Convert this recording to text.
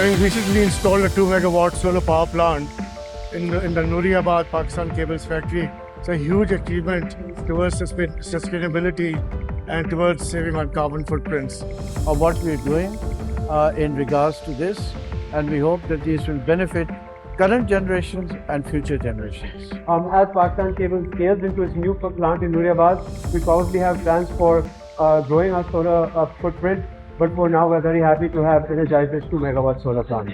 Having recently installed a 2 megawatt solar power plant in the Nooriabad Pakistan Cables factory, it's a huge achievement towards sustainability and towards saving on carbon footprints. Of what we're doing in regards to this, and we hope that these will benefit current generations and future generations. As Pakistan Cables scales into its new plant in Nooriabad, we probably have plans for growing our solar footprint, but for now we're very happy to have energized this 2 megawatt solar plant.